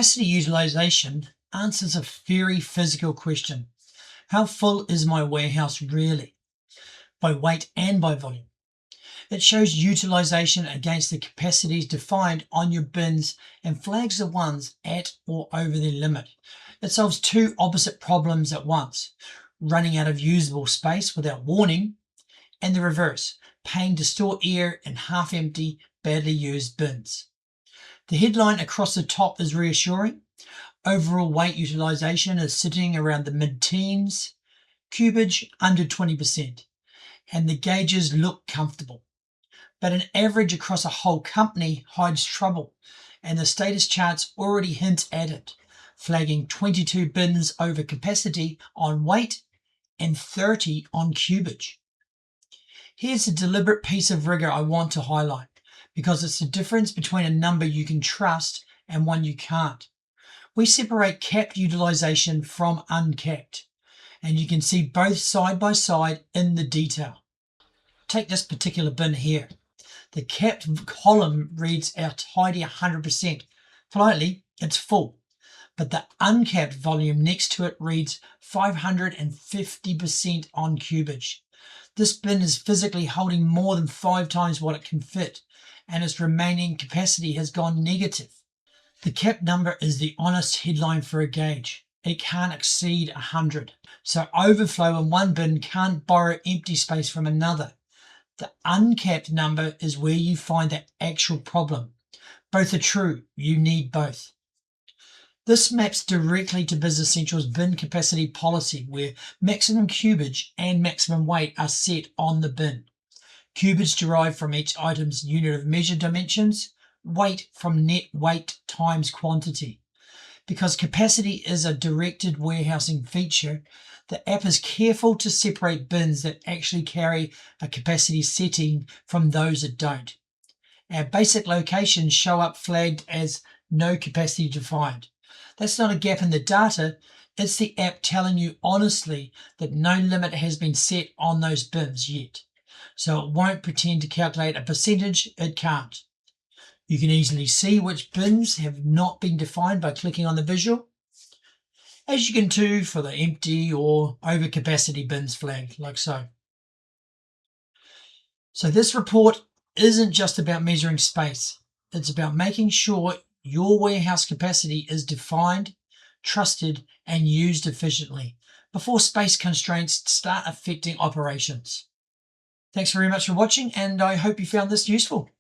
Capacity utilization answers a very physical question. How full is my warehouse really? By weight and by volume. It shows utilization against the capacities defined on your bins and flags the ones at or over their limit. It solves two opposite problems at once: running out of usable space without warning, and the reverse, paying to store air in half-empty, badly used bins. The headline across the top is reassuring. Overall weight utilization is sitting around the mid-teens, cubage under 20%, and the gauges look comfortable. But an average across a whole company hides trouble, and the status charts already hint at it, flagging 22 bins over capacity on weight and 30 on cubage. Here's a deliberate piece of rigor I want to highlight, because it's the difference between a number you can trust and one you can't. We separate capped utilization from uncapped, and you can see both side by side in the detail. Take this particular bin here. The capped column reads our tidy 100%. Politely, it's full. But the uncapped volume next to it reads 550% on cubage. This bin is physically holding more than 5 times what it can fit, and its remaining capacity has gone negative. The capped number is the honest headline for a gauge. It can't exceed 100. So overflow in one bin can't borrow empty space from another. The uncapped number is where you find the actual problem. Both are true. You need both. This maps directly to Business Central's bin capacity policy, where maximum cubage and maximum weight are set on the bin. Cubage derived from each item's unit of measure dimensions, weight from net weight times quantity. Because capacity is a directed warehousing feature, the app is careful to separate bins that actually carry a capacity setting from those that don't. Our basic locations show up flagged as no capacity defined. That's not a gap in the data, it's the app telling you honestly that no limit has been set on those bins yet. So it won't pretend to calculate a percentage it can't. You can easily see which bins have not been defined by clicking on the visual, as you can do for the empty or overcapacity bins flagged, like so. So this report isn't just about measuring space. It's about making sure your warehouse capacity is defined, trusted, and used efficiently before space constraints start affecting operations. Thanks very much for watching, and I hope you found this useful.